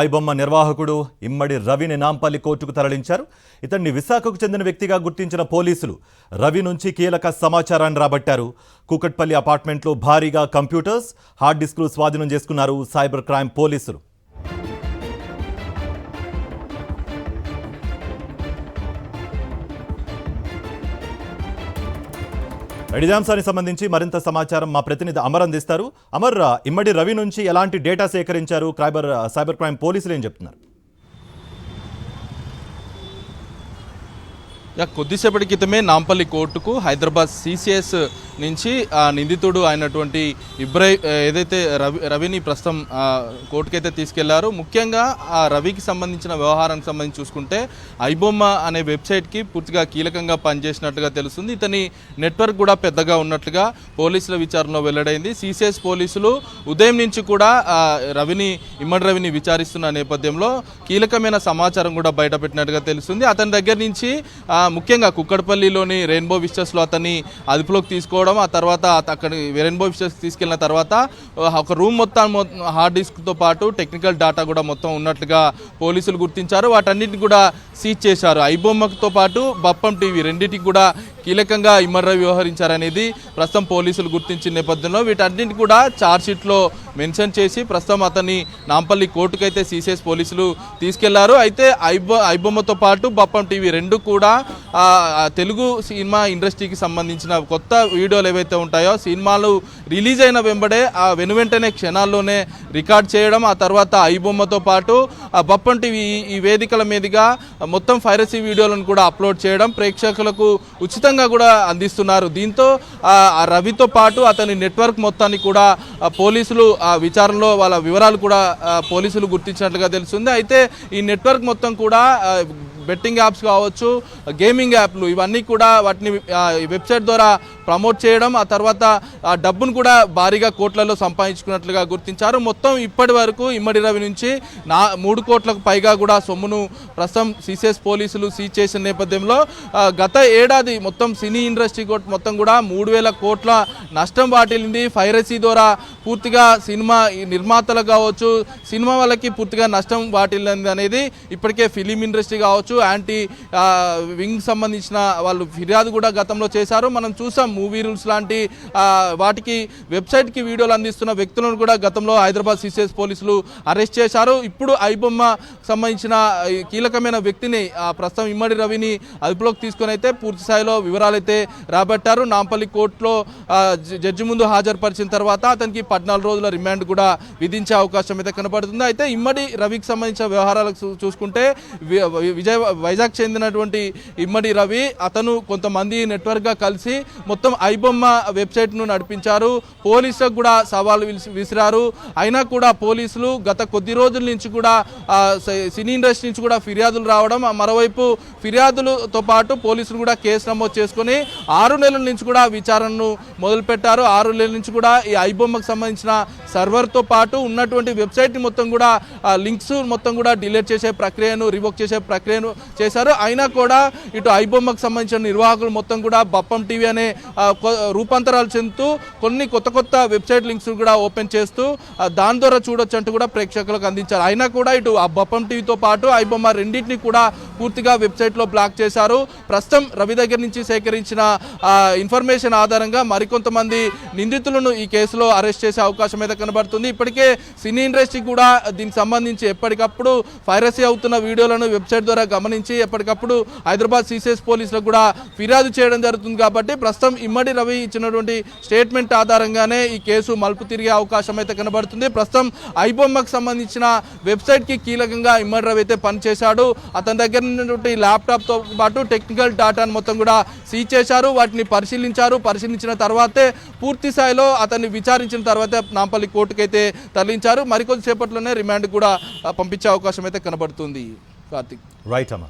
ఐబొమ్మ నిర్వాహకుడు ఇమ్మడి రవిని నాంపల్లి కోర్టుకు తరలించారు. ఇతన్ని విశాఖకు చెందిన వ్యక్తిగా గుర్తించిన పోలీసులు రవి నుంచి కీలక సమాచారాన్ని రాబట్టారు. కూకట్పల్లి అపార్ట్మెంట్లో భారీగా కంప్యూటర్స్, హార్డ్ డిస్కులు స్వాధీనం చేసుకున్నారు సైబర్ క్రైమ్ పోలీసులు. రెడీజాంసానికి సంబంధించి మరింత సమాచారం మా ప్రతినిధి అమర్ అందిస్తారు. అమర్, ఇమ్మడి రవి నుంచి ఎలాంటి డేటా సేకరించారు? సైబర్ క్రైమ్ పోలీసులు ఏం చెప్తున్నారు? కొద్దిసేపటి క్రితమే నాంపల్లి కోర్టుకు హైదరాబాద్ సిసిఎస్ నుంచి నిందితుడు అయినటువంటి ఏదైతే రవిని ప్రస్తుతం కోర్టుకైతే తీసుకెళ్లారో, ముఖ్యంగా ఆ రవికి సంబంధించిన వ్యవహారానికి సంబంధించి చూసుకుంటే ఐబొమ్మ అనే వెబ్సైట్కి పూర్తిగా కీలకంగా పనిచేసినట్టుగా తెలుస్తుంది. ఇతని నెట్వర్క్ కూడా పెద్దగా ఉన్నట్లుగా పోలీసుల విచారణలో వెల్లడైంది. సిసిఎస్ పోలీసులు ఉదయం నుంచి కూడా ఇమ్మడి రవిని విచారిస్తున్న నేపథ్యంలో కీలకమైన సమాచారం కూడా బయటపెట్టినట్టుగా తెలుస్తుంది. అతని దగ్గర నుంచి ముఖ్యంగా కుక్కడపల్లిలోని రెయిన్బో విస్టర్స్లో అతన్ని అదుపులోకి తీసుకోవడం, ఆ తర్వాత అక్కడ రెయిన్బో విస్టర్స్ తీసుకెళ్లిన తర్వాత ఒక రూమ్ మొత్తం హార్డ్ డిస్క్తో పాటు టెక్నికల్ డేటా కూడా మొత్తం ఉన్నట్లుగా పోలీసులు గుర్తించారు. వాటన్నిటిని కూడా సీజ్ చేశారు. ఐబొమ్మతో పాటు బప్పం టీవీ రెండింటికి కూడా కీలకంగా ఇమ్మడి రవి వ్యవహరించారనేది ప్రస్తుతం పోలీసులు గుర్తించిన నేపథ్యంలో వీటన్నింటిని కూడా ఛార్జ్షీట్లో మెన్షన్ చేసి ప్రస్తుతం అతన్ని నాంపల్లి కోర్టుకైతే సిసిఎస్ పోలీసులు తీసుకెళ్లారు. అయితే ఐబొమ్మతో పాటు బప్పం టీవీ రెండు కూడా తెలుగు సినిమా ఇండస్ట్రీకి సంబంధించిన కొత్త వీడియోలు ఏవైతే ఉంటాయో, సినిమాలు రిలీజ్ అయిన వెంబడే వెనువెంటనే క్షణాల్లోనే రికార్డ్ చేయడం, ఆ తర్వాత ఐబొమ్మతో పాటు బప్పం టీవీ ఈ వేదికల మీదుగా మొత్తం పైరసీ వీడియోలను కూడా అప్లోడ్ చేయడం ప్రేక్షకులకు ఉచితంగా కూడా అందిస్తున్నారు. దీంతో రవితో పాటు అతని నెట్వర్క్ మొత్తాన్ని కూడా పోలీసులు విచారణలో వాళ్ళ వివరాలు కూడా పోలీసులు గుర్తించినట్లుగా తెలుస్తుంది. అయితే ఈ నెట్వర్క్ మొత్తం కూడా బెట్టింగ్ యాప్స్ కావచ్చు, గేమింగ్ యాప్లు, ఇవన్నీ కూడా వాటిని వెబ్సైట్ ద్వారా ప్రమోట్ చేయడం, ఆ తర్వాత ఆ డబ్బును కూడా భారీగా కోట్లలో సంపాదించుకున్నట్లుగా గుర్తించారు. మొత్తం ఇప్పటి వరకు ఇమ్మడి రవి నుంచి 3 కోట్లకు పైగా కూడా సొమ్మును ప్రస్తుతం సిసిఎస్ పోలీసులు సీజ్ చేసిన నేపథ్యంలో గత ఏడాది మొత్తం సినీ ఇండస్ట్రీ మొత్తం కూడా 3,000 కోట్ల నష్టం వాటిల్లింది. పైరసీ ద్వారా పూర్తిగా సినిమా నిర్మాతలకు కావచ్చు, సినిమా వాళ్ళకి పూర్తిగా నష్టం వాటిల్లింది అనేది ఇప్పటికే ఫిలిం ఇండస్ట్రీ కావచ్చు, యాంటీ వింగ్ సంబంధించిన వాళ్ళు ఫిర్యాదు కూడా గతంలో చేశారు. మనం చూసాం మూవీ రూల్స్ లాంటి వాటికి వెబ్సైట్కి వీడియోలు అందిస్తున్న వ్యక్తులను కూడా గతంలో హైదరాబాద్ సిసిఎస్ పోలీసులు అరెస్ట్ చేశారు. ఇప్పుడు ఐబొమ్మ సంబంధించిన కీలకమైన వ్యక్తిని ప్రస్తుతం ఇమ్మడి రవిని అదుపులోకి తీసుకొని అయితే పూర్తి స్థాయిలో వివరాలు అయితే రాబట్టారు. నాంపల్లి కోర్టులో జడ్జి ముందు హాజరుపరిచిన తర్వాత అతనికి 14 రోజుల రిమాండ్ కూడా విధించే అవకాశం అయితే కనబడుతుంది. అయితే ఇమ్మడి రవికి సంబంధించిన వ్యవహారాలకు చూసుకుంటే వైజాగ్ చెందినటువంటి ఇమ్మడి రవి అతను కొంతమంది నెట్వర్క్గా కలిసి మొత్తం ఐబొమ్మ వెబ్సైట్ను నడిపించారు. పోలీసులకు కూడా సవాలు విసిరారు. అయినా కూడా పోలీసులు గత కొద్ది రోజుల నుంచి కూడా సినీ ఇండస్ట్రీ నుంచి కూడా ఫిర్యాదులు రావడం, మరోవైపు ఫిర్యాదులతో పాటు పోలీసులు కూడా కేసు నమోదు చేసుకుని 6 నెలల నుంచి కూడా విచారణను మొదలుపెట్టారు. 6 నెలల నుంచి కూడా ఈ ఐబొమ్మకు సంబంధించిన సర్వర్తో పాటు ఉన్నటువంటి వెబ్సైట్ని మొత్తం కూడా లింక్స్ మొత్తం కూడా డిలీట్ చేసే ప్రక్రియను, రివోక్ చేసే ప్రక్రియను చేశారు. అయినా కూడా ఇటు ఐబొమ్మకు సంబంధించిన నిర్వాహకులు మొత్తం కూడా బప్పం టీవీ అనే రూపాంతరాలు చెందుతూ కొన్ని కొత్త వెబ్సైట్ లింక్స్ కూడా ఓపెన్ చేస్తూ దాని ద్వారా చూడొచ్చు అంటూ కూడా ప్రేక్షకులకు అందించారు. అయినా కూడా ఇటు బప్పం టీవీతో పాటు ఐబొమ్మ రెండింటిని కూడా పూర్తిగా వెబ్సైట్లో బ్లాక్ చేశారు. ప్రస్తుతం రవి దగ్గర నుంచి సేకరించిన ఇన్ఫర్మేషన్ ఆధారంగా మరికొంతమంది నిందితులను ఈ కేసులో అరెస్ట్ చేసే అవకాశం అయితే కనబడుతుంది. ఇప్పటికే సినీ ఇండస్ట్రీ కూడా దీనికి సంబంధించి ఎప్పటికప్పుడు పైరసీ అవుతున్న వీడియోలను వెబ్సైట్ ద్వారా గమనించి ఎప్పటికప్పుడు హైదరాబాద్ సిసిఎస్ పోలీసులకు కూడా ఫిర్యాదు చేయడం జరుగుతుంది. కాబట్టి ప్రస్తుతం ఇమ్మడి రవి ఇచ్చినటువంటి స్టేట్మెంట్ ఆధారంగానే ఈ కేసు మలుపు తిరిగే అవకాశం అయితే కనబడుతుంది. ప్రస్తుతం ఐబొమ్మకు సంబంధించిన వెబ్సైట్కి కీలకంగా ఇమ్మడి రవి అయితే పనిచేశాడు. అతని దగ్గర ఉన్నటువంటి ల్యాప్టాప్తో పాటు టెక్నికల్ డేటాను మొత్తం కూడా సీజ్ చేశారు. వాటిని పరిశీలించిన తర్వాతే పూర్తి స్థాయిలో అతన్ని విచారించిన తర్వాతే నాంపల్లి కోర్టుకైతే తరలించారు. మరికొద్ది సేపట్లోనే రిమాండ్ కూడా పంపించే అవకాశం అయితే కనబడుతుంది. కార్తిక్. రైట్ అమ్మా.